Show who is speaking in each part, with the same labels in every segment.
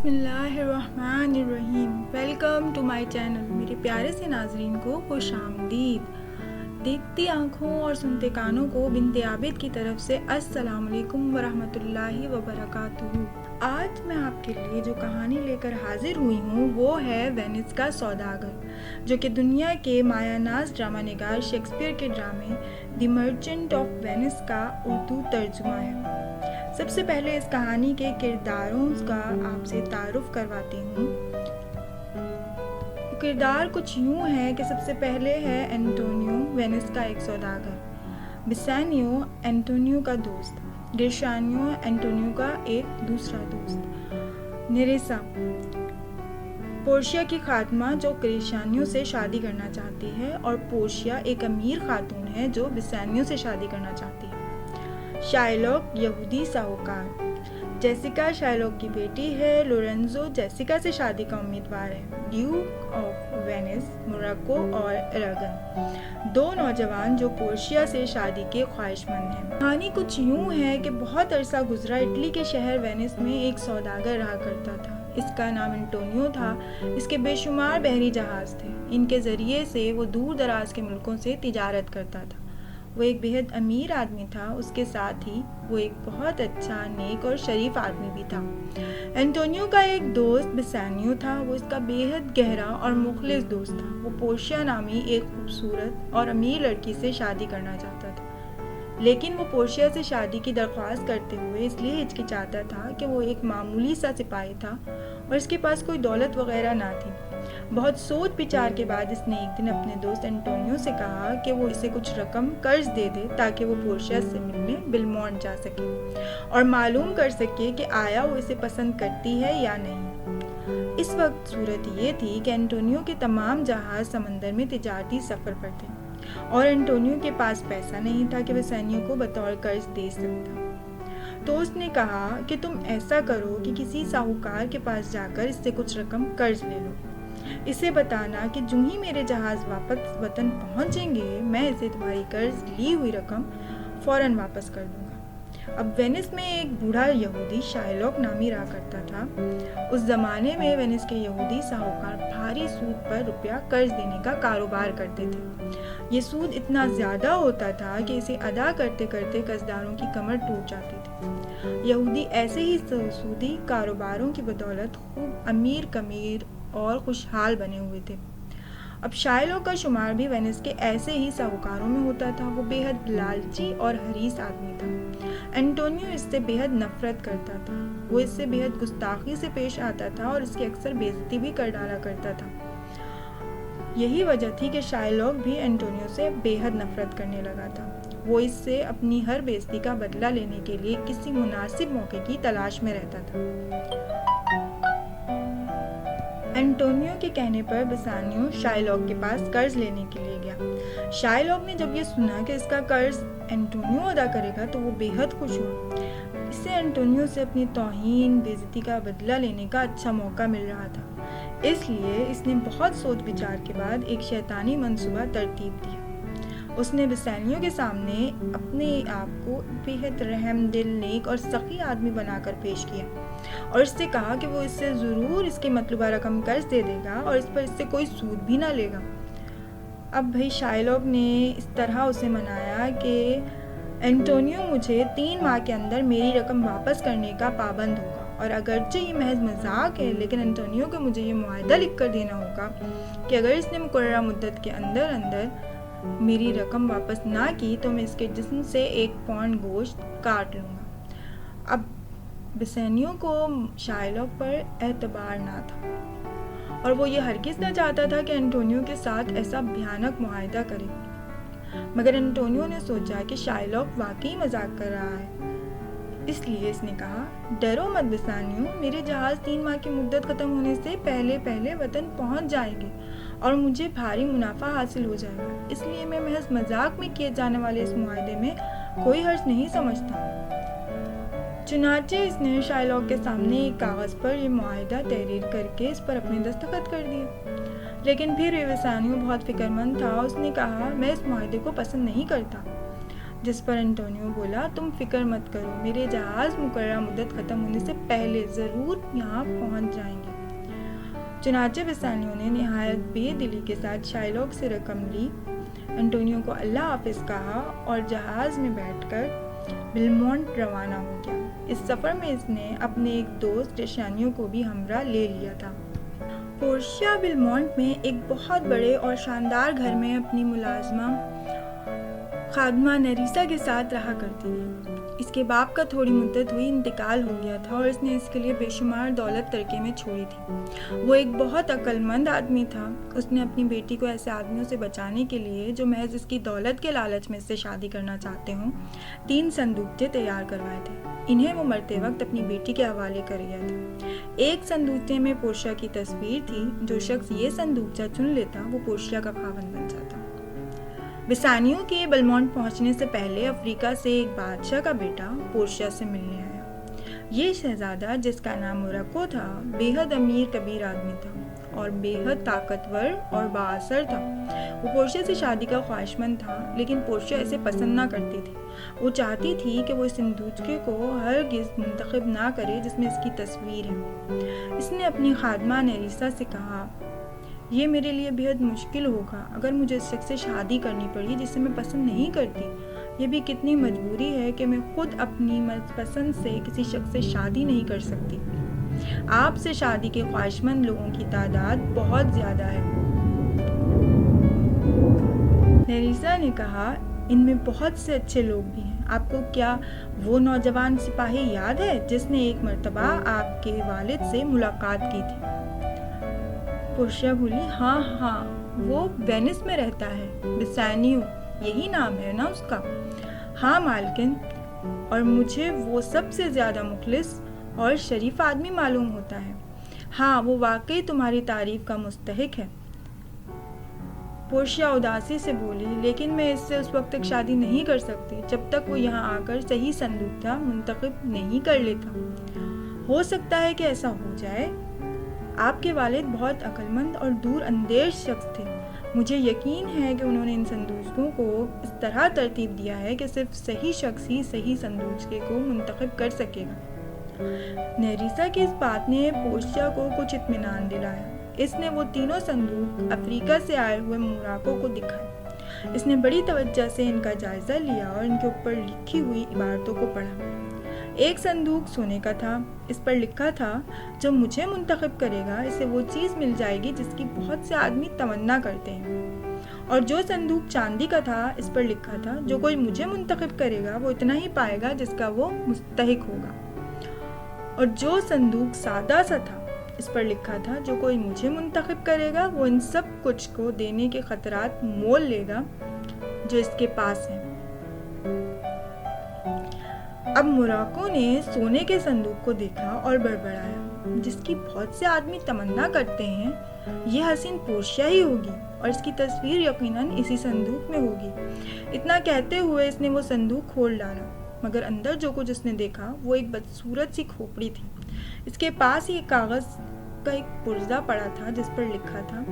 Speaker 1: بسم اللہ الرحمن الرحیم۔ Welcome to my channel. میرے پیارے سے ناظرین کو خوش آمدید۔ دیکھتی آنکھوں اور سنتے کانوں کو بنت عابد کی طرف سے السلام علیکم ورحمۃ اللہ وبرکاتہ۔ آج میں آپ کے لیے جو کہانی لے کر حاضر ہوئی ہوں وہ ہے وینس کا سوداگر، جو کہ دنیا کے مایہ ناز ڈرامہ نگار شیکسپیئر کے ڈرامے دی مرچنٹ آف وینس کا اردو ترجمہ ہے۔ سب سے پہلے اس کہانی کے کرداروں کا آپ سے تعارف کرواتی ہوں۔ کردار کچھ یوں ہے کہ سب سے پہلے ہے اینٹونیو، وینس کا ایک سوداگر، بیسانیو اینٹونیو کا دوست، گرشانیو اینٹونیو کا ایک دوسرا دوست، نیریسا پورشیا کی خاتمہ جو گرشانیو سے شادی کرنا چاہتی ہے، اور پورشیا ایک امیر خاتون ہے جو بیسانیو سے شادی کرنا چاہتی ہے۔ شائلاک یہودی ساہوکار، جیسیکا شائلاک کی بیٹی ہے، لورنزو جیسیکا سے شادی کا امیدوار ہے۔ ڈیوک آف وینس، موراکو اور اراگن، دو نوجوان جو پورشیا سے شادی کے خواہش مند ہیں۔ کہانی کچھ یوں ہے کہ بہت عرصہ گزرا اٹلی کے شہر وینس میں ایک سوداگر رہا کرتا تھا۔ اس کا نام انٹونیو تھا۔ اس کے بے شمار بحری جہاز تھے، ان کے ذریعے سے وہ دور دراز کے ملکوں سے تجارت کرتا تھا۔ وہ ایک بہت امیر آدمی تھا، اس کے ساتھ ہی وہ ایک بہت اچھا، نیک اور شریف آدمی بھی تھا۔ اینٹونیو کا ایک دوست بیسانیو تھا، وہ اس کا بہت گہرا اور مخلص دوست تھا۔ وہ پورشیا نامی ایک خوبصورت اور امیر لڑکی سے شادی کرنا چاہتا تھا، لیکن وہ پورشیا سے شادی کی درخواست کرتے ہوئے اس لیے ہچکچاتا تھا کہ وہ ایک معمولی سا سپاہی تھا اور اس کے پاس کوئی دولت وغیرہ نہ تھی۔ بہت سوچ بچار کے بعد اس نے ایک دن اپنے دوست اینٹونیو سے کہا کہ وہ اسے کچھ رقم قرض دے دے تاکہ وہ پورشیا سے ملنے بیلمونٹ جا سکے اور معلوم کر سکے کہ آیا وہ اسے پسند کرتی ہے یا نہیں۔ اس وقت صورت یہ تھی کہ اینٹونیو کے تمام جہاز سمندر میں تجارتی سفر پر تھے اور اینٹونیو کے پاس پیسہ نہیں تھا کہ بیسانیو کو بطور قرض دے سکتا۔ تو اس نے کہا کہ تم ایسا کرو کہ کسی ساہوکار کے پاس جا کر اس سے کچھ رقم قرض لے لو، اسے بتانا کہ جو ہی میرے جہاز واپس وطن پہنچیں گے میں اسے تمہاری قرض لی ہوئی رقم فوراً واپس کر دوں گا۔ اب وینس میں ایک بوڑھا یہودی شائلاک نامی رہا کرتا تھا۔ اس زمانے میں وینس کے یہودی ساہوکار بھاری سود پر روپیہ قرض دینے کا کاروبار کرتے تھے۔ یہ سود اتنا زیادہ ہوتا تھا کہ اسے ادا کرتے کرتے قرضداروں کی کمر ٹوٹ جاتی تھی۔ یہودی ایسے ہی سودی کاروباروں کی بدولت خوب امیر کمیر اور خوشحال بنے ہوئے تھے۔ اب شائلاک کا شمار بھی وینس کے ایسے ہی ساہوکاروں میں ہوتا تھا۔ وہ بے حد لالچی اور حریص آدمی تھا۔ اینٹونیو اس سے بے حد نفرت کرتا تھا۔ وہ اس سے بے حد گستاخی سے پیش آتا تھا اور اس کی اکثر بے عزتی بھی کر ڈالا کرتا تھا۔ یہی وجہ تھی کہ شائلاک بھی اینٹونیو سے بے حد نفرت کرنے لگا تھا۔ وہ اس سے اپنی ہر بے عزتی کا بدلہ لینے کے لیے کسی مناسب موقع کی تلاش میں رہتا تھا۔ اینٹونیو کے کہنے پر بیسانیو شائلاک کے پاس قرض لینے کے لیے گیا۔ شائلاک نے جب یہ سنا کہ اس کا قرض اینٹونیو ادا کرے گا تو وہ بے حد خوش ہوا۔ اس سے اینٹونیو سے اپنی توہین بے عزتی کا بدلہ لینے کا اچھا موقع مل رہا تھا، اس لیے اس نے بہت سوچ بچار کے بعد ایک شیطانی منصوبہ ترتیب دیا۔ اس نے بیسانیو کے سامنے اپنے آپ کو بے حد رحم دل، نیک اور سخی آدمی بنا کر پیش کیا اور اس سے کہا کہ وہ اس سے ضرور اس کی مطلوبہ رقم قرض دے دے گا اور اس پر اس سے کوئی سود بھی نہ لے گا۔ اب بھائی شائلاک نے اس طرح اسے منایا کہ اینٹونیو مجھے 3 ماہ کے اندر میری رقم واپس کرنے کا پابند ہوگا، اور اگرچہ یہ محض مذاق ہے لیکن اینٹونیو کو مجھے یہ معاہدہ لکھ کر دینا ہوگا کہ اگر اس نے مقررہ مدت کے اندر میری رقم واپس نہ کی تو میں اس کے جسم سے 1 پاؤنڈ گوشت کاٹ لوں گا۔ اب بیسانیو کو شائلاک پر اعتبار نہ تھا اور وہ یہ ہرگز نہ چاہتا تھا کہ اینٹونیو کے ساتھ ایسا بھیانک معاہدہ کرے، مگر اینٹونیو نے سوچا کہ شائلاک واقعی مذاق کر رہا ہے، اس لیے اس نے کہا ڈرو مت بیسانیو، میرے جہاز 3 ماہ کی مدت ختم ہونے سے پہلے وطن پہنچ جائیں گے اور مجھے بھاری منافع حاصل ہو جائے گا، اس لیے میں محض مذاق میں کیے جانے والے اس معاہدے میں کوئی حرج نہیں سمجھتا۔ چنانچہ اس نے شائلاک کے سامنے ایک کاغذ پر یہ معاہدہ تحریر کر کے اس پر اپنے دستخط کر دیے، لیکن پھر بیسانیو بہت فکر مند تھا۔ اس نے کہا میں اس معاہدے کو پسند نہیں کرتا۔ جس پر انٹونیو بولا تم فکر مت کرو، میرے جہاز مقررہ مدت ختم ہونے سے پہلے ضرور یہاں پہنچ جائیں گے۔ چنانچہ بیسانیو نے نہایت بے دلی کے ساتھ شائلاک سے رقم لی، انٹونیو کو اللہ حافظ کہا اور جہاز میں بیٹھ کر بیلمونٹ روانہ ہو گیا۔ اس سفر میں اس نے اپنے ایک دوست بیسانیو کو بھی ہمراہ لے لیا تھا۔ پورشیا بیلمونٹ میں ایک بہت بڑے اور شاندار گھر میں اپنی ملازمہ خادمہ نیریسا کے ساتھ رہا کرتی تھی۔ اس کے باپ کا تھوڑی مدت ہوئی انتقال ہو گیا تھا اور اس نے اس کے لیے بے شمار دولت ترکے میں چھوڑی تھی۔ وہ ایک بہت عقل مند آدمی تھا۔ اس نے اپنی بیٹی کو ایسے آدمیوں سے بچانے کے لیے جو محض اس کی دولت کے لالچ میں اس سے شادی کرنا چاہتے ہوں 3 صندوقچے تیار کروائے تھے۔ انہیں وہ مرتے وقت اپنی بیٹی کے حوالے کر گیا تھا۔ ایک صندوقچے میں پورشیا کی تصویر تھی۔ جو شخص یہ صندوقچہ چن لیتا وہ پورشیا کا خاوند بن جاتا۔ بیسانیو کے بیلمونٹ پہنچنے سے پہلے افریقہ سے ایک بادشاہ کا بیٹا پورشیا سے ملنے آیا۔ یہ شہزادہ، جس کا نام موراکو تھا، بے حد امیر کبیر آدمی تھا اور بے حد طاقتور اور بااثر تھا۔ وہ پورشیا سے شادی کا خواہشمند تھا، لیکن پورشیا اسے پسند نہ کرتی تھی۔ وہ چاہتی تھی کہ وہ اس صندوقچے کو ہرگز منتخب نہ کرے جس میں اس کی تصویر ہے۔ اس نے اپنی خادمہ نیریسا سے کہا، یہ میرے لیے بے حد مشکل ہوگا اگر مجھے اس شخص سے شادی کرنی پڑی جسے میں پسند نہیں کرتی۔ یہ بھی کتنی مجبوری ہے کہ میں خود اپنی پسند سے کسی شخص سے شادی نہیں کر سکتی۔ آپ سے شادی کے خواہشمند لوگوں کی تعداد بہت زیادہ ہے۔ نیریسا نے کہا، ان میں بہت سے اچھے لوگ بھی ہیں۔ آپ کو کیا وہ نوجوان سپاہی یاد ہے جس نے ایک مرتبہ آپ کے والد سے ملاقات کی تھی؟ پورشیا بولی، ہاں، وہ وینس میں رہتا ہے۔ بیسانیو، یہی نام ہے نا اس کا؟ ہاں مالکن، اور مجھے وہ سب سے زیادہ مخلص اور شریف آدمی معلوم ہوتا ہے۔ ہاں، وہ واقعی تمہاری تعریف کا مستحق ہے۔ پورشیا اداسی سے بولی، لیکن میں اس سے اس وقت تک شادی نہیں کر سکتی جب تک وہ یہاں آ کر صحیح صندوقچہ منتخب نہیں کر لیتا۔ ہو سکتا ہے کہ ایسا ہو جائے۔ آپ کے والد بہت عقل مند اور دور اندیش شخص تھے۔ مجھے یقین ہے کہ انہوں نے ان صندوقوں کو اس طرح ترتیب دیا ہے کہ صرف صحیح شخص ہی صحیح صندوقچے کو منتخب کر سکے گا۔ نیریسا کی اس بات نے پورشیا کو کچھ اطمینان دلایا۔ اس نے وہ تینوں صندوق افریقہ سے آئے ہوئے موراکو کو دکھائے۔ اس نے بڑی توجہ سے ان کا جائزہ لیا اور ان کے اوپر لکھی ہوئی عبارتوں کو پڑھا۔ ایک صندوق سونے کا تھا۔ اس پر لکھا تھا، جو مجھے منتخب کرے گا اسے وہ چیز مل جائے گی جس کی بہت سے آدمی تمنا کرتے ہیں۔ اور جو صندوق چاندی کا تھا، اس پر لکھا تھا، جو کوئی مجھے منتخب کرے گا وہ اتنا ہی پائے گا جس کا وہ مستحق ہوگا۔ اور جو صندوق سادہ سا تھا، اس پر لکھا تھا، جو کوئی مجھے منتخب کرے گا وہ ان سب کچھ کو دینے کے خطرات مول لے گا جو اس کے پاس ہیں۔ اب موراکو نے سونے کے صندوق کو دیکھا اور بڑبڑایا، جس کی بہت سے آدمی تمنا کرتے ہیں، یہ حسین پورشیا ہی ہوگی اور اس کی تصویر یقیناً اسی صندوق میں ہوگی۔ اتنا کہتے ہوئے اس نے وہ صندوق کھول ڈالا، مگر اندر جو کچھ اس نے دیکھا وہ ایک بدصورت سی کھوپڑی تھی۔ اس کے پاس ہی ایک کاغذ کا ایک پرزہ پڑا تھا جس پر لکھا تھا،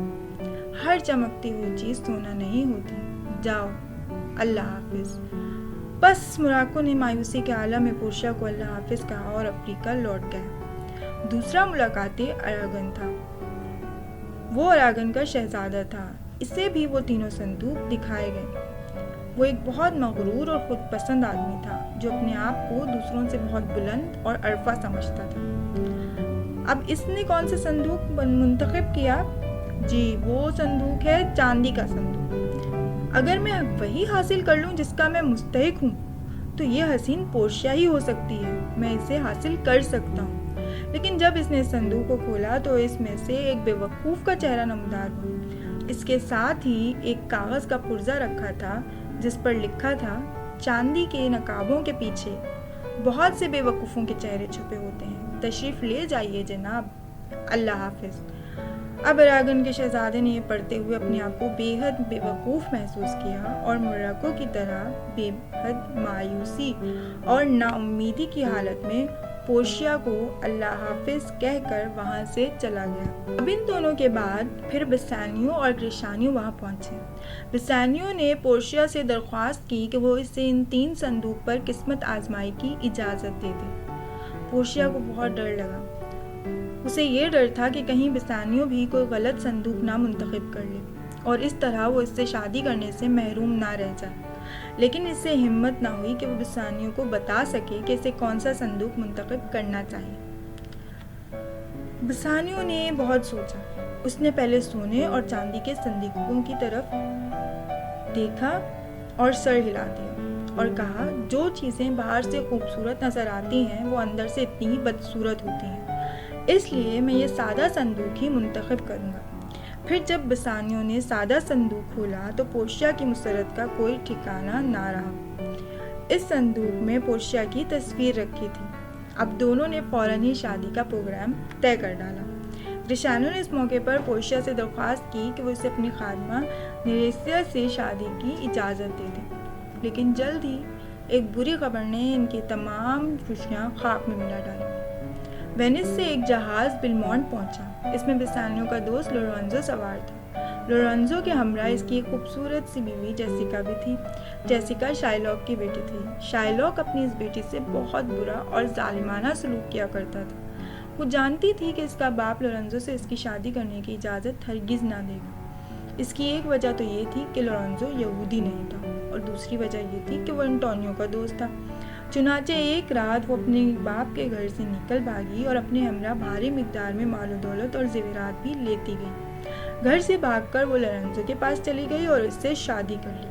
Speaker 1: ہر چمکتی ہوئی چیز سونا نہیں ہوتی، جاؤ، اللہ حافظ۔ بس موراکو نے مایوسی کے عالم میں پورشیا کو اللہ حافظ کہا اور افریقہ لوٹ گیا۔ دوسرا ملاقاتی اراگن تھا۔ وہ اراگن کا شہزادہ تھا۔ اسے بھی وہ تینوں صندوق دکھائے گئے۔ وہ ایک بہت مغرور اور خود پسند آدمی تھا جو اپنے آپ کو دوسروں سے بہت بلند اور عرفہ سمجھتا تھا۔ اب اس نے کون سے صندوق منتخب کیا؟ جی، وہ صندوق ہے چاندی کا صندوق۔ اگر میں وہی حاصل کر لوں جس کا میں مستحق ہوں تو یہ حسین پورشیا ہی ہو سکتی ہے، میں اسے حاصل کر سکتا ہوں۔ لیکن جب اس نے صندوق کو کھولا تو اس میں سے ایک بے وقوف کا چہرہ نمودار ہوا۔ اس کے ساتھ ہی ایک کاغذ کا پرزہ رکھا تھا جس پر لکھا تھا، چاندی کے نقابوں کے پیچھے بہت سے بے وقوفوں کے چہرے چھپے ہوتے ہیں، تشریف لے جائیے جناب، اللہ حافظ۔ اب اراگن کے شہزادے نے یہ پڑھتے ہوئے اپنے آپ کو بے حد بے وقوف محسوس کیا اور موراکو کی طرح بے حد مایوسی اور نا امیدی کی حالت میں پورشیا کو اللہ حافظ کہہ کر وہاں سے چلا گیا۔ اب ان دونوں کے بعد پھر بسانیو اور گریشانیو وہاں پہنچے۔ بسانیو نے پورشیا سے درخواست کی کہ وہ اسے ان 3 صندوق پر قسمت آزمائی کی اجازت دے دے۔ پورشیا کو بہت ڈر لگا۔ اسے یہ ڈر تھا کہ کہیں بسانیو بھی کوئی غلط صندوق نہ منتخب کر لے اور اس طرح وہ اس سے شادی کرنے سے محروم نہ رہ جائے، لیکن اس سے ہمت نہ ہوئی کہ وہ بسانیو کو بتا سکے کہ اسے کون سا صندوق منتخب کرنا چاہیے۔ بسانیو نے بہت سوچا۔ اس نے پہلے سونے اور چاندی کے صندوقوں کی طرف دیکھا اور سر ہلا دیا اور کہا، جو چیزیں باہر سے خوبصورت نظر آتی ہیں وہ اندر سے اتنی ہی بدصورت ہوتی ہیں، اس لیے میں یہ سادہ صندوق ہی منتخب کروں گا۔ پھر جب بسانیو نے سادہ صندوق کھولا تو پورشیا کی مسرت کا کوئی ٹھکانہ نہ رہا۔ اس صندوق میں پورشیا کی تصویر رکھی تھی۔ اب دونوں نے فوراً ہی شادی کا پروگرام طے کر ڈالا۔ گریشانیو نے اس موقع پر پورشیا سے درخواست کی کہ وہ اسے اپنی خادمہ نیریسیا سے شادی کی اجازت دے دے، لیکن جلد ہی ایک بری خبر نے ان کی تمام خوشیاں خاک میں ملا ڈالی۔ وینس سے ایک جہاز بیلمونٹ پہنچا۔ اس میں بسانیو کا دوست لورنزو سوار تھا۔ لورنزو کے ہمراہ اس کی ایک خوبصورت سی بیوی جیسیکا بھی تھی۔ جیسیکا شائلاک کی بیٹی تھی۔ شائلاک اپنی اس بیٹی سے بہت برا اور ظالمانہ سلوک کیا کرتا تھا۔ وہ جانتی تھی کہ اس کا باپ لورنزو سے اس کی شادی کرنے کی اجازت ہرگز نہ دے گا۔ اس کی ایک وجہ تو یہ تھی کہ لورنزو یہودی نہیں تھا اور دوسری وجہ یہ تھی کہ وہ انٹونیو کا دوست تھا۔ چنانچہ ایک رات وہ اپنے باپ کے گھر سے نکل بھاگی اور اپنے ہمراہ بھاری مقدار میں مال و دولت اور زیورات بھی لیتی گئی۔ گھر سے بھاگ کر وہ لورنزو کے پاس چلی گئی اور اس سے شادی کر لی۔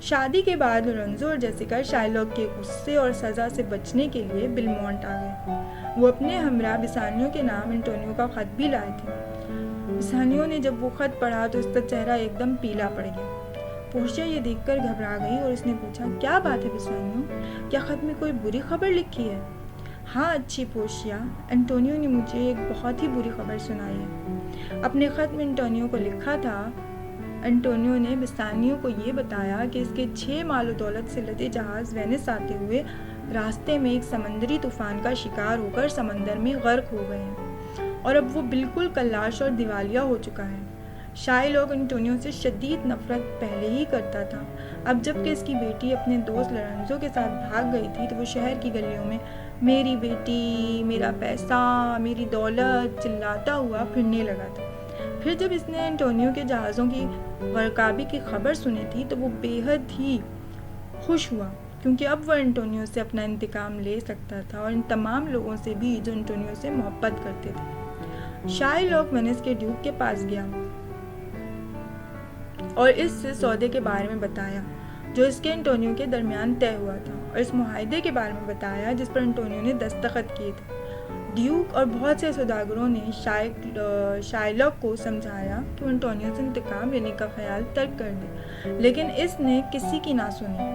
Speaker 1: شادی کے بعد لورنزو اور جیسیکا شائلاک کے غصے اور سزا سے بچنے کے لیے بیلمونٹ آ گئے۔ وہ اپنے ہمراہ بسانیو کے نام انٹونیو کا خط بھی لائے تھے۔ بسانیو نے جب وہ خط پڑھا تو اس کا چہرہ ایک دم پیلا پڑ گیا۔ پورشیا یہ دیکھ کر گھبرا گئی اور اس نے پوچھا، کیا بات ہے بسانیو؟ کیا خط میں کوئی بری خبر لکھی ہے؟ ہاں اچھی پورشیا، انٹونیو نے مجھے ایک بہت ہی بری خبر سنائی ہے۔ اپنے خط میں انٹونیو کو لکھا تھا، انٹونیو نے بسانیو کو یہ بتایا کہ اس کے 6 مال و دولت سے لدے جہاز وینس آتے ہوئے راستے میں ایک سمندری طوفان کا شکار ہو کر سمندر میں غرق ہو گئے ہیں اور اب وہ بالکل کلاش اور دیوالیہ ہو چکا ہے۔ شائلاک انٹونیو سے شدید نفرت پہلے ہی کرتا تھا۔ اب جب کہ اس کی بیٹی اپنے دوست لورنزو کے ساتھ بھاگ گئی تھی تو وہ شہر کی گلیوں میں میری بیٹی، میرا پیسہ، میری دولت چلاتا ہوا پھرنے لگا تھا۔ پھر جب اس نے انٹونیو کے جہازوں کی غرقابی کی خبر سنی تھی تو وہ بے حد ہی خوش ہوا، کیونکہ اب وہ انٹونیو سے اپنا انتقام لے سکتا تھا اور ان تمام لوگوں سے بھی جو انٹونیو سے محبت کرتے تھے۔ شائلاک وینس کے ڈیوک کے پاس گیا اور اس سے سودے کے بارے میں بتایا جو اس کے انٹونیو کے درمیان طے ہوا تھا اور اس معاہدے کے بارے میں بتایا جس پر انٹونیو نے دستخط کیے تھے۔ ڈیوک اور بہت سے سوداگروں نے شائلاک کو سمجھایا کہ وہ انٹونیو سے انتقام لینے کا خیال ترک کر دے، لیکن اس نے کسی کی نہ سنی۔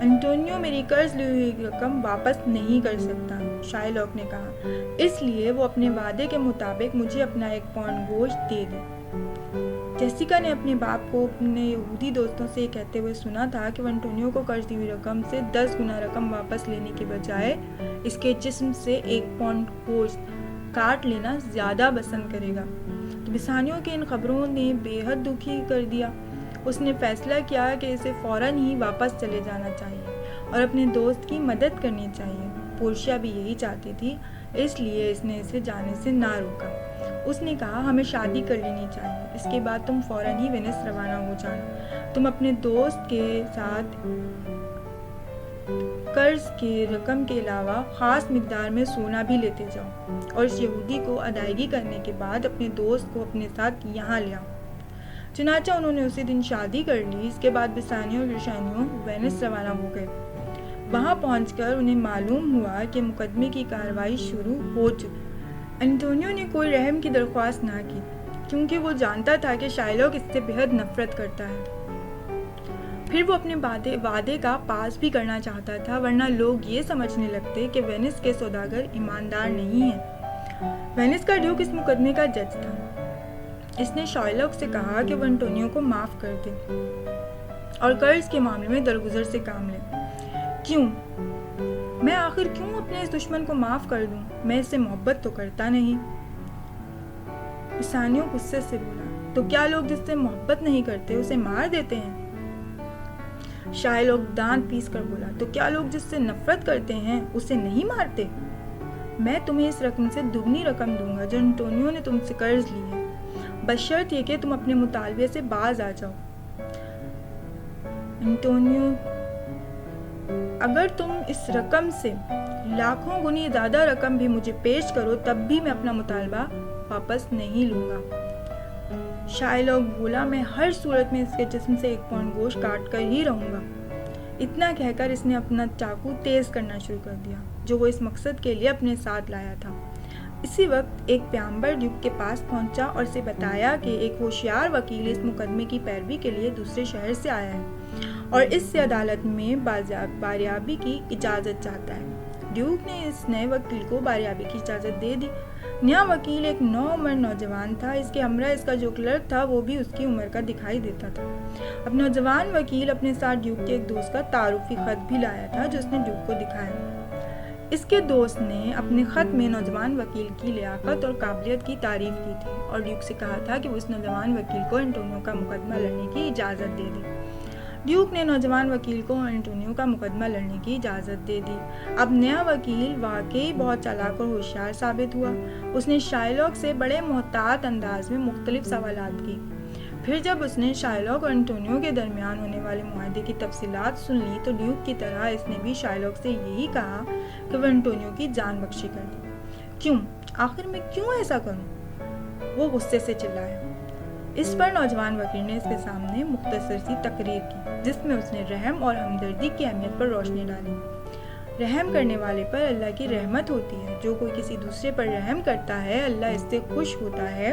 Speaker 1: انٹونیو میری قرض لی ہوئی رقم واپس نہیں کر سکتا، شائلاک نے کہا، اس لیے وہ اپنے وعدے کے مطابق مجھے اپنا 1 پاؤنڈ گوشت دے دے۔ جیسیکا نے اپنے باپ کو اپنے یہودی دوستوں سے کہتے ہوئے سنا تھا کہ وہ انٹونیو کو قرض دی ہوئی رقم سے 10 گنا رقم واپس لینے کے بجائے اس کے جسم سے 1 پاؤنڈ گوشت کاٹ لینا زیادہ پسند کرے گا۔ تو بسانیو کی ان خبروں نے بے حد دکھی کر دیا۔ اس نے فیصلہ کیا کہ اسے فوراً ہی واپس چلے جانا چاہیے اور اپنے دوست کی مدد کرنی چاہیے۔ پورشیا بھی یہی چاہتی تھی، اس لیے اس نے اسے جانے سے نہ روکا۔ اس نے کہا، ہمیں شادی کر لینی چاہیے، اس کے بعد تم فوراً ہی وینس روانہ ہو جانا۔ تم اپنے دوست کے ساتھ قرض کی رقم کے علاوہ خاص مقدار میں سونا بھی لیتے جاؤ اور اس یہودی کو ادائیگی کرنے کے بعد اپنے دوست کو اپنے ساتھ یہاں لے آؤ۔ چنانچہ انہوں نے اسی دن شادی کر لی۔ اس کے بعد بسانیو اور گریشانیو وینس روانہ ہو گئے۔ وہاں پہنچ کر انہیں معلوم ہوا کہ مقدمے کی کارروائی شروع ہو چکی۔ انٹونیو نے کوئی رحم کی درخواست نہ کی کیونکہ وہ جانتا تھا کہ شائلاک اس سے بے حد نفرت کرتا ہے۔ پھر وہ اپنے وعدے کا پاس بھی کرنا چاہتا تھا، ورنہ لوگ یہ سمجھنے لگتے کہ وینس کے سوداگر ایماندار نہیں ہیں۔ وینس کا ڈیوک اس مقدمے کا جج تھا۔ اس نے شائلاک سے کہا کہ وہ انٹونیو کو معاف کر دے اور قرض کے معاملے میں درگزر سے کام لے۔ کیوں؟ میں آخر کیوں اپنے اس دشمن کو معاف کر دوں؟ میں اس سے محبت تو کرتا نہیں۔ بسانیو غصے سے بولا، تو کیا لوگ جس سے محبت نہیں کرتے اسے مار دیتے ہیں؟ شائلوک دانت پیس کر بولا، تو کیا لوگ جس سے نفرت کرتے ہیں اسے نہیں مارتے؟ میں تمہیں اس رقم سے دگنی رقم دوں گا جو انٹونیو نے تم سے قرض لی ہے، بشرط یہ کہ تم اپنے مطالبے سے باز آ جاؤ۔ انٹونیو، اگر تم اس رقم سے لاکھوں گنی زیادہ رقم بھی مجھے پیش کرو تب بھی میں اپنا مطالبہ واپس نہیں لوں گا۔ شائلوک بولا، میں ہر صورت میں اس کے جسم سے 1 پاؤنڈ گوشت کاٹ کر ہی رہوں گا۔ اتنا کہہ کر اس نے اپنا چاقو تیز کرنا شروع کر دیا جو وہ اس مقصد کے لیے اپنے ساتھ لایا تھا۔ اسی وقت ایک پیغمبر ڈیوک کے پاس پہنچا اور اسے بتایا کہ ایک ہوشیار وکیل اس مقدمے کی پیروی کے لیے دوسرے شہر سے آیا ہے اور اس سے عدالت میں باریابی کی اجازت چاہتا ہے۔ ڈیوک نے اس نئے وکیل کو باریابی کی اجازت دے دی۔ نیا وکیل ایک نوعمر نوجوان تھا۔ اس کے ہمراہ اس کا جو کلرک تھا وہ بھی اس کی عمر کا دکھائی دیتا تھا۔ اب نوجوان وکیل اپنے ساتھ ڈیوک کے ایک دوست کا تعارفی خط بھی لایا تھا جو اس نے ڈیوک کو دکھایا۔ اس کے دوست نے اپنے خط میں نوجوان وکیل کی لیاقت اور قابلیت کی تعریف کی تھی اور ڈیوک سے کہا تھا کہ وہ اس نوجوان وکیل کو انٹونیو کا مقدمہ لڑنے کی اجازت دے دے۔ ڈیوک نے نوجوان وکیل کو انٹونیو کا مقدمہ لڑنے کی اجازت دے دی۔ اب نیا وکیل واقعی بہت چالاک اور ہوشیار ثابت ہوا۔ اس نے شائلوک سے بڑے محتاط انداز میں مختلف سوالات کی۔ پھر جب اس نے شائلوک اور انٹونیو کے درمیان ہونے والے معاہدے کی تفصیلات سن لی تو ڈیوک کی طرح اس نے بھی شائلوک سے یہی کہا کہ وہ انٹونیو کی جان بخشی کر دے۔ کیوں؟ آخر میں کیوں ایسا کروں؟ وہ غصے سے چلایا۔ اس پر نوجوان وکیل نے اس کے سامنے مختصر سی تقریر کی جس میں اس نے رحم اور ہمدردی کی اہمیت پر روشنی ڈالی۔ رحم کرنے والے پر اللہ کی رحمت ہوتی ہے۔ جو کوئی کسی دوسرے پر رحم کرتا ہے اللہ اس سے خوش ہوتا ہے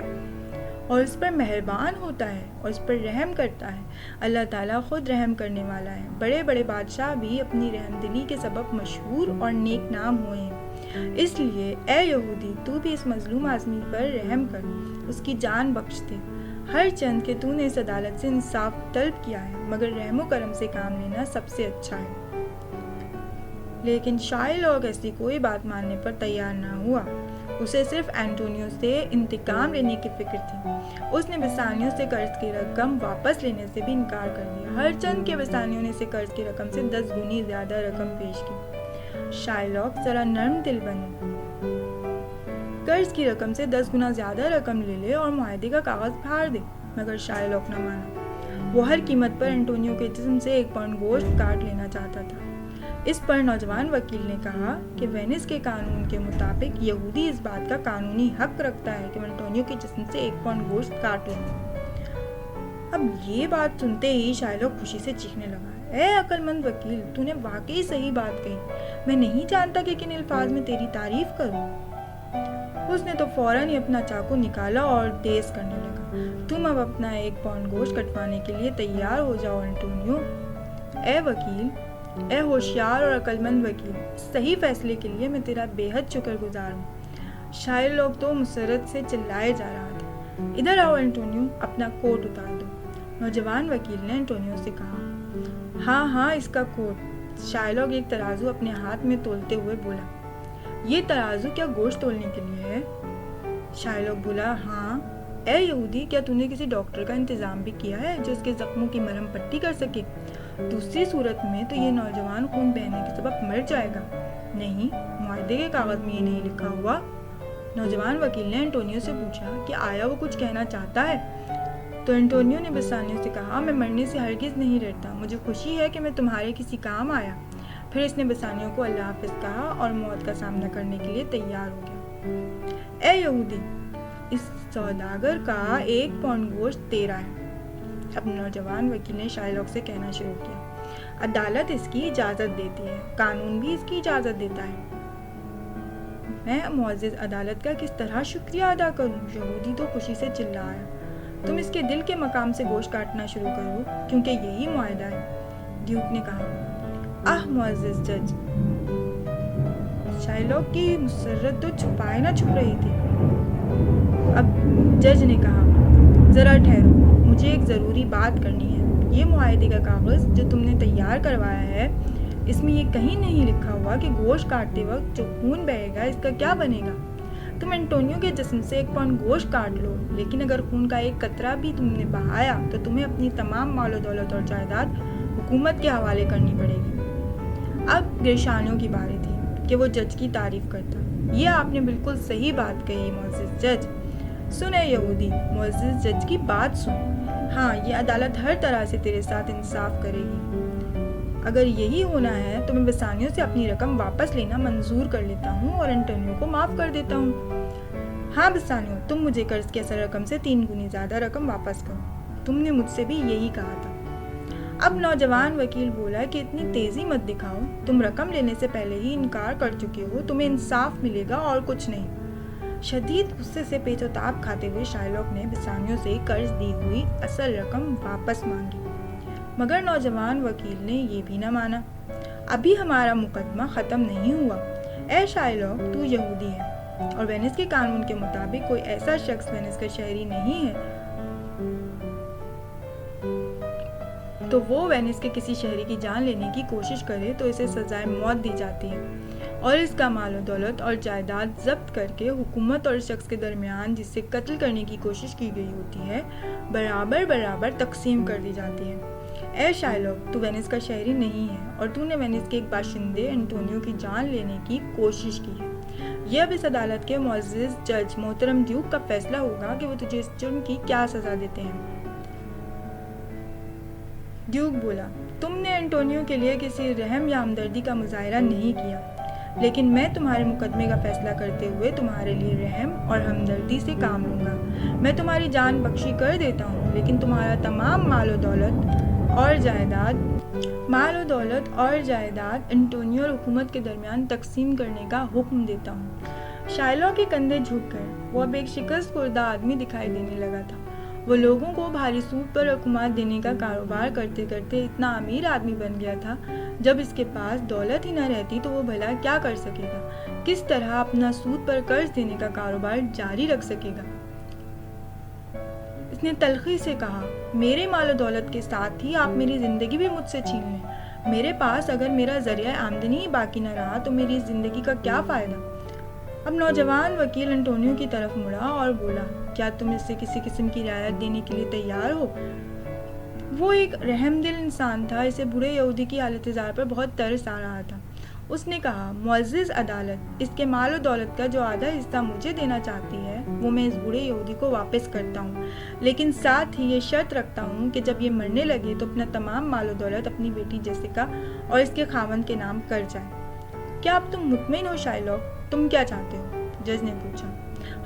Speaker 1: اور اس پر مہربان ہوتا ہے اور اس پر رحم کرتا ہے۔ اللہ تعالیٰ خود رحم کرنے والا ہے۔ بڑے بڑے بادشاہ بھی اپنی رحم دلی کے سبب مشہور اور نیک نام ہوئے ہیں۔ اس لیے اے یہودی، تو بھی اس مظلوم آدمی پر رحم کر، اس کی جان بخش دے۔ ہر چند کہ تو نے اس عدالت سے انصاف طلب کیا ہے، مگر رحم و کرم سے کام لینا سب سے اچھا ہے۔ لیکن شائلوک ایسی کوئی بات ماننے پر تیار نہ ہوا۔ اسے صرف انٹونیو سے انتقام لینے کی فکر تھی۔ اس نے بسانیو سے قرض کی رقم واپس لینے سے بھی انکار کر دیا، ہر چند کہ بسانیو نے اسے قرض کی رقم سے 10 گنی زیادہ رقم پیش کی۔ شائلوک ذرا نرم دل بنے، قرض کی رقم سے 10 گنا زیادہ رقم لے لے اور معاہدے کا کاغذ پھاڑ دے، مگر شائلوک نہ مانا۔ وہ ہر قیمت پر انٹونیو کے جسم سے 1 پاؤنڈ گوشت کاٹ لینا چاہتا تھا۔ اس پر نوجوان وکیل نے کہا کہ وینس کے قانون کے مطابق یہودی اس بات کا قانونی حق رکھتا ہے کہ وہ انٹونیو کے جسم سے 1 پاؤنڈ گوشت کاٹ لیں۔ اب یہ بات سنتے ہی شائلوک خوشی سے چیخنے لگا، اے عقل مند وکیل، تو نے واقعی صحیح بات کہی۔ میں نہیں جانتا کہ کن الفاظ میں تیری تعریف کروں۔ اس نے تو فوراً ہی اپنا چاقو نکالا اور تیز کرنے لگا۔ تم اب اپنا 1 پاؤنڈ گوشت کٹوانے کے لیے تیار ہو جاؤ انٹونیو۔ اے وکیل، اے ہوشیار اور عقل مند وکیل، صحیح فیصلے کے لیے میں تیرا بے حد شکر گزار ہوں۔ شائلوک تو مسرت سے چلائے جا رہا تھا۔ ادھر آؤ انٹونیو، اپنا کوٹ اتار دو۔ نوجوان وکیل نے انٹونیو سے کہا۔ ہاں ہاں، اس کا کوٹ۔ شائلوک ایک ترازو اپنے ہاتھ میں تولتے ہوئے بولا۔ یہ ترازو کیا گوشت تولنے کے لیے ہے؟ شائلوک بولا، ہاں۔ اے یہودی، کیا تو نے کسی ڈاکٹر کا انتظام بھی کیا ہے جو اس کے زخموں کی مرہم پٹی کر سکے؟ دوسری صورت میں تو یہ نوجوان خون بہنے کے سبب مر جائے گا۔ نہیں، معاہدے کے کاغذ میں یہ نہیں لکھا ہوا۔ نوجوان وکیل نے انٹونیو سے پوچھا کہ آیا وہ کچھ کہنا چاہتا ہے؟ تو انٹونیو نے بسانیو سے کہا، میں مرنے سے ہرگز نہیں ڈرتا، مجھے خوشی ہے کہ میں تمہارے کسی کام آیا۔ پھر اس نے بسانیو کو اللہ حافظ کہا اور موت کا سامنا کرنے کے لیے تیار ہو گیا۔ اے یہودی، اس سوداگر کا 1 پاؤنڈ گوشت تیرا ہے۔ اب نوجوان وکیل نے شائلوک سے کہنا شروع کیا، عدالت اس کی اجازت دیتی ہے، قانون بھی اس کی اجازت دیتا ہے۔ میں معزز عدالت کا کس طرح شکریہ ادا کروں؟ یہودی تو خوشی سے چلایا۔ تم اس کے دل کے مقام سے گوشت کاٹنا شروع کرو کیونکہ یہی معاہدہ ہے۔ ڈیوک نے کہا، معزز جج۔ شائلوک کی مسرت تو چھپائے نہ چھپ رہی تھی۔ اب جج نے کہا، ذرا ٹھہرو، مجھے ایک ضروری بات کرنی ہے۔ یہ معاہدے کا کاغذ جو تم نے تیار کروایا ہے اس میں یہ کہیں نہیں لکھا ہوا کہ گوشت کاٹتے وقت جو خون بہے گا اس کا کیا بنے گا۔ تم انٹونیو کے جسم سے 1 پاؤنڈ گوشت کاٹ لو، لیکن اگر خون کا ایک قطرہ بھی تم نے بہایا تو تمہیں اپنی تمام مال و دولت اور جائیداد حکومت کے حوالے کرنی پڑے گی۔ اب گریشانو کی باری تھی کہ وہ جج کی تعریف کرتا۔ یہ آپ نے بالکل صحیح بات کہی معزز جج۔ سن اے یہودی، معزز جج کی بات سن۔ ہاں، یہ عدالت ہر طرح سے تیرے ساتھ انصاف کرے گی۔ اگر یہی ہونا ہے تو میں بسانیوں سے اپنی رقم واپس لینا منظور کر لیتا ہوں اور انٹونیو کو معاف کر دیتا ہوں۔ ہاں بسانیو، تم مجھے قرض کی اصل رقم سے 3 گنی زیادہ رقم واپس کرو۔ تم نے مجھ سے بھی یہی کہا تھا۔ اب نوجوان وکیل بولا کہ اتنی تیزی مت دکھاؤ، تم رقم لینے سے پہلے ہی انکار کر چکے ہو، تمہیں انصاف ملے گا اور کچھ نہیں۔ شدید غصے سے پیچ و تاب کھاتے ہوئے شائلاک نے بسانیو سے قرض دی ہوئی اصل رقم واپس مانگی، مگر نوجوان وکیل نے یہ بھی نہ مانا۔ ابھی ہمارا مقدمہ ختم نہیں ہوا۔ اے شائلاک، تو یہودی ہے اور وینس کے قانون کے مطابق کوئی ایسا شخص وینس کا شہری نہیں ہے تو وہ وینس کے کسی شہری کی جان لینے کی کوشش کرے تو اسے سزائے موت دی جاتی ہے اور اس کا مال و دولت اور جائیداد ضبط کر کے حکومت اور شخص کے درمیان جس سے قتل کرنے کی کوشش کی گئی ہوتی ہے برابر تقسیم کر دی جاتی ہے۔ اے شائلاک، تو وینس کا شہری نہیں ہے اور تو نے وینس کے ایک باشندے انٹونیو کی جان لینے کی کوشش کی ہے۔ یہ اب اس عدالت کے معزز جج محترم ڈیوک کا فیصلہ ہوگا کہ وہ تجھے اس جرم کی کیا سزا دیتے ہیں۔ ڈیوک بولا، تم نے انٹونیو کے لیے کسی رحم یا ہمدردی کا مظاہرہ نہیں کیا، لیکن میں تمہارے مقدمے کا فیصلہ کرتے ہوئے تمہارے لیے رحم اور ہمدردی سے کام لوں گا۔ میں تمہاری جان بخشی کر دیتا ہوں، لیکن تمہارا تمام مال و دولت اور جائیداد انٹونیو اور حکومت کے درمیان تقسیم کرنے کا حکم دیتا ہوں۔ شائلاک کے کندھے جھک گئے۔ وہ اب ایک شکست خوردہ آدمی دکھائی دینے لگا تھا۔ وہ لوگوں کو بھاری سود پر رقومات دینے کا کاروبار کرتے کرتے اتنا امیر آدمی بن گیا تھا، جب اس کے پاس دولت ہی نہ رہتی تو وہ بھلا کیا کر سکے گا، کس طرح اپنا سود پر قرض دینے کا کاروبار جاری رکھ سکے گا۔ اس نے تلخی سے کہا، میرے مال و دولت کے ساتھ ہی آپ میری زندگی بھی مجھ سے چھین لیں۔ میرے پاس اگر میرا ذریعہ آمدنی ہی باقی نہ رہا تو میری زندگی کا کیا فائدہ۔ اب نوجوان وکیل انٹونیو کی طرف مڑا اور بولا، کیا تم اس سے کسی قسم کی رعایت دینے کے لیے تیار ہو؟ وہ ایک رحم دل انسان تھا، اسے بوڑھے یہودی کی حالت زار پر بہت ترس آ رہا تھا۔ اس نے کہا، معزز عدالت، اس کے مال و دولت کا جو آدھا حصہ مجھے دینا چاہتی ہے وہ میں اس بوڑھے یہودی کو واپس کرتا ہوں، لیکن ساتھ ہی یہ شرط رکھتا ہوں کہ جب یہ مرنے لگے تو اپنا تمام مال و دولت اپنی بیٹی جیسیکا اور اس کے خاوند کے نام کر جائے۔ کیا اب تم مطمئن ہو شائلاک؟ تم کیا چاہتے ہو؟ جج نے پوچھا۔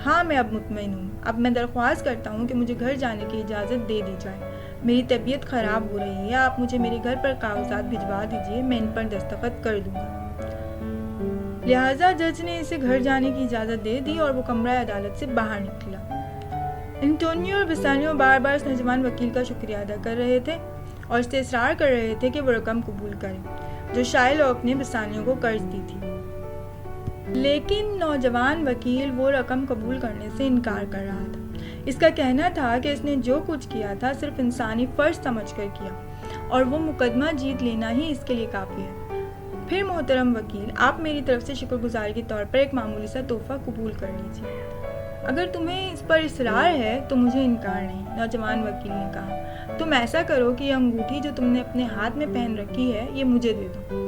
Speaker 1: ہاں، میں اب مطمئن ہوں۔ اب میں درخواست کرتا ہوں کہ مجھے گھر جانے کی اجازت دے دی جائے۔ میری طبیعت خراب ہو رہی ہے، آپ مجھے میرے گھر پر کاغذات بھجوا دیجیے، میں ان پر دستخط کر دوں گا۔ لہٰذا جج نے اسے گھر جانے کی اجازت دے دی اور وہ کمرہ عدالت سے باہر نکلا۔ انٹونیو اور بسانیو بار بار اس نوجوان وکیل کا شکریہ ادا کر رہے تھے اور اس سے اصرار کر رہے تھے کہ وہ رقم قبول کرے جو شائلاک نے بسانیو کو قرض دی تھی، لیکن نوجوان وکیل وہ رقم قبول کرنے سے انکار کر رہا تھا۔ اس کا کہنا تھا کہ اس نے جو کچھ کیا تھا صرف انسانی فرض سمجھ کر کیا اور وہ مقدمہ جیت لینا ہی اس کے لیے کافی ہے۔ پھر محترم وکیل، آپ میری طرف سے شکر گزاری کے طور پر ایک معمولی سا تحفہ قبول کر لیجیے۔ اگر تمہیں اس پر اصرار ہے تو مجھے انکار نہیں، نوجوان وکیل نے کہا۔ تم ایسا کرو کہ یہ انگوٹھی جو تم نے اپنے ہاتھ میں پہن رکھی ہے یہ مجھے دے دو۔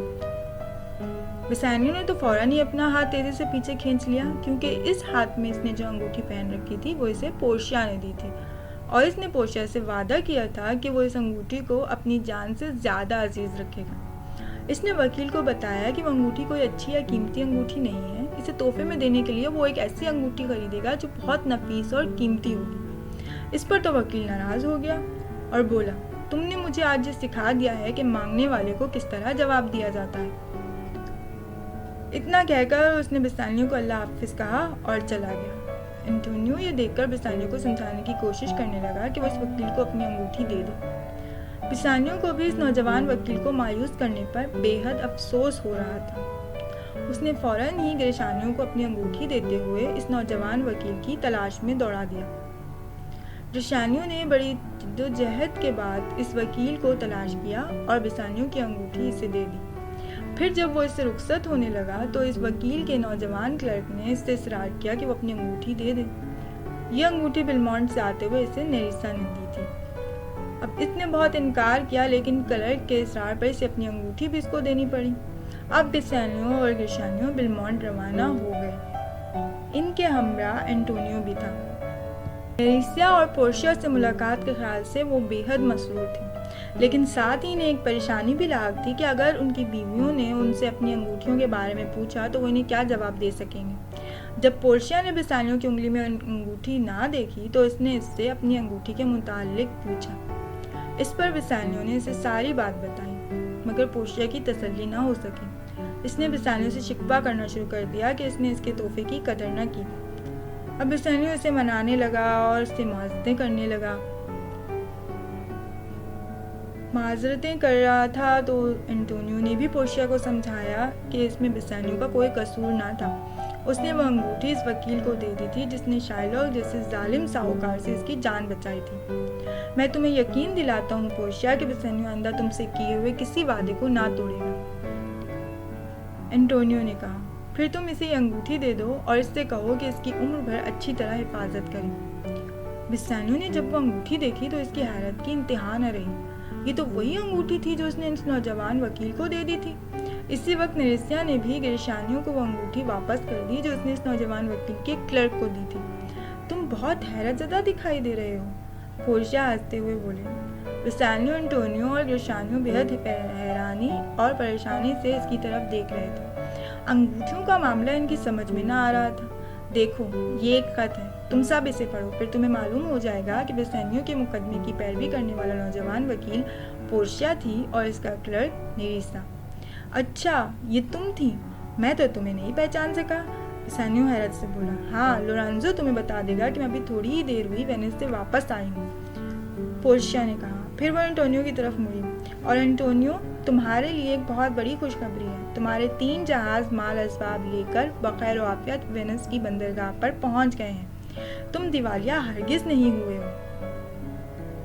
Speaker 1: بسانیو نے تو فوراً ہی اپنا ہاتھ تیزی سے پیچھے کھینچ لیا، کیونکہ اس ہاتھ میں اس نے جو انگوٹھی پہن رکھی تھی وہ اسے پورشیا نے دی تھی اور اس نے پورشیا سے وعدہ کیا تھا کہ وہ اس انگوٹھی کو اپنی جان سے زیادہ عزیز رکھے گا۔ اس نے وکیل کو بتایا کہ وہ انگوٹھی کوئی اچھی یا قیمتی انگوٹھی نہیں ہے، اسے تحفے میں دینے کے لیے وہ ایک ایسی انگوٹھی خریدے گا جو بہت نفیس اور قیمتی ہوگی۔ اس پر تو وکیل ناراض ہو گیا اور بولا، تم نے مجھے آج یہ سکھا دیا ہے کہ مانگنے والے کو کس طرح جواب دیا جاتا ہے۔ اتنا کہہ کر اس نے بسانیو کو اللہ حافظ کہا اور چلا گیا۔ انٹونیو یہ دیکھ کر بسانیو کو سمجھانے کی کوشش کرنے لگا کہ وہ اس وکیل کو اپنی انگوٹھی دے دے۔ بسانیو کو بھی اس نوجوان وکیل کو مایوس کرنے پر بے حد افسوس ہو رہا تھا۔ اس نے فوراً ہی گریشانیو کو اپنی انگوٹھی دیتے ہوئے اس نوجوان وکیل کی تلاش میں دوڑا دیا۔ گریشانیو نے بڑی جدوجہد کے بعد اس وکیل کو تلاش کیا اور بسانیو کی انگوٹھی اسے دے دی۔ پھر جب وہ اس سے رخصت ہونے لگا تو اس وکیل کے نوجوان کلرک نے اس سے اصرار کیا کہ وہ اپنی انگوٹھی دے دے۔ یہ انگوٹھی بیلمونٹ سے آتے ہوئے اسے نیریسا نے دی تھی۔ اب اس نے بہت انکار کیا لیکن کلرک کے اصرار پر اسے اپنی انگوٹھی بھی اس کو دینی پڑی۔ اب بیسانیو اور گرشانیو بیلمونٹ روانہ ہو گئے۔ ان کے ہمراہ انٹونیو بھی تھا۔ نیریسا اور پورشیا سے ملاقات کے خیال سے وہ بے حد مسرور تھی، لیکن ساتھ ہی انہیں ایک پریشانی بھی لاحق تھی کہ اگر ان کی بیویوں نے ان سے اپنی انگوٹھیوں کے بارے میں پوچھا تو وہ انہیں کیا جواب دے سکیں گے۔ جب پورشیا نے بیسانیو کی انگلی میں انگوٹھی نہ دیکھی تو اس نے اس سے اپنی انگوٹھی کے متعلق پوچھا۔ اس پر بیسانیو نے اسے ساری بات بتائی، مگر پورشیا کی تسلی نہ ہو سکی۔ اس نے بیسانیو سے شکوہ کرنا شروع کر دیا کہ اس نے اس کے تحفے کی قدر نہ کی۔ اب بیسانیو اسے منانے لگا اور اس سے معذرتیں کرنے لگا۔ معذرتیں کر رہا تھا تو انٹونیو نے بھی پورشیا کو سمجھایا کہ اس میں بیسانیو کا کوئی قصور نہ تھا۔ اس نے وہ انگوٹھی اس وکیل کو دے دی تھی جس نے شائلاک جیسے ظالم ساہوکار سے اس کی جان بچائی تھی۔ میں تمہیں یقین دلاتا ہوں پورشیا کہ بیسانیو آئندہ تم سے کیے ہوئے کسی وعدے کو نہ توڑے گا۔ انٹونیو نے کہا، پھر تم اسے یہ انگوٹھی دے دو اور اس سے کہو کہ اس کی عمر بھر اچھی طرح حفاظت کرے۔ بیسانیو نے جب وہ انگوٹھی دیکھی تو اس کی حیرت کی انتہا نہ رہی۔ یہ تو وہی انگوٹھی تھی جو اس نے اس نوجوان وکیل کو دے دی تھی۔ اسی وقت نیریسا نے بھی گرشانیو کو وہ انگوٹھی واپس کر دی جو اس نے اس نوجوان وکیل کے کلرک کو دی تھی۔ تم بہت حیرت زدہ دکھائی دے رہے ہو، پورشیا ہنستے ہوئے بولے۔ بیسانیو، انٹونیو اور گرشانیو بے حد حیرانی اور پریشانی سے اس کی طرف دیکھ رہے تھے۔ انگوٹھیوں کا معاملہ ان کی سمجھ میں نہ آ رہا تھا۔ دیکھو، یہ ایک خط ہے، تم سب اسے پڑھو، پھر تمہیں معلوم ہو جائے گا کہ بیسانیو کے مقدمے کی پیروی کرنے والا نوجوان وکیل پورشیا تھی اور اس کا کلرک نیریسا۔ اچھا، یہ تم تھی؟ میں تو تمہیں نہیں پہچان سکا۔ بیسانیو حیرت سے بولا۔ ہاں، لورانزو تمہیں بتا دے گا کہ میں ابھی تھوڑی ہی دیر ہوئی وینس سے واپس آئی ہوں، پورشیا نے کہا۔ پھر وہ انٹونیو کی طرف مڑی اور انٹونیو، تمہارے لیے ایک بہت بڑی خوشخبری ہے۔ تمہارے 3 جہاز مال اسباب لے کر بخیر و عافیت وینس کی بندرگاہ پر پہنچ گئے ہیں۔ تم دیوالیہ ہرگز نہیں ہوئے ہو۔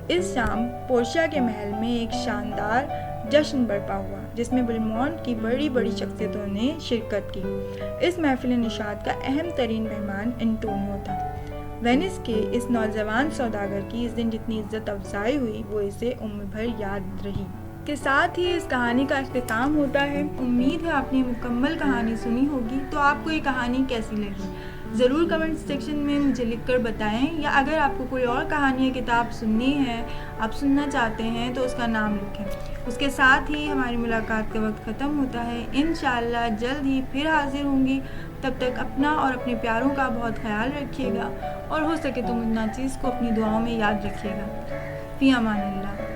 Speaker 1: اس شام پورشیا کے محل میں ایک شاندار جشن برپا ہوا جس میں بیلمونٹ کی بڑی بڑی شخصیتوں نے شرکت کی۔ اس محفل نشاط کا اہم ترین مہمان انٹونیو تھا۔ وینس کے اس نوجوان سوداگر کی اس دن جتنی عزت افزائی ہوئی وہ اسے عمر بھر یاد رہی۔ کے ساتھ ہی اس کہانی کا اختتام ہوتا ہے۔ امید ہے آپ نے مکمل کہانی سنی ہوگی۔ تو آپ کو یہ کہانی کیسی لگی ضرور کمنٹ سیکشن میں مجھے لکھ کر بتائیں، یا اگر آپ کو کوئی اور کہانی یا کتاب سننی ہے، آپ سننا چاہتے ہیں تو اس کا نام لکھیں۔ اس کے ساتھ ہی ہماری ملاقات کا وقت ختم ہوتا ہے۔ انشاءاللہ جلد ہی پھر حاضر ہوں گی۔ تب تک اپنا اور اپنے پیاروں کا بہت خیال رکھیے گا، اور ہو سکے تو مجھ ناچیز کو اپنی دعاؤں میں یاد رکھیے گا۔ فی امان اللہ۔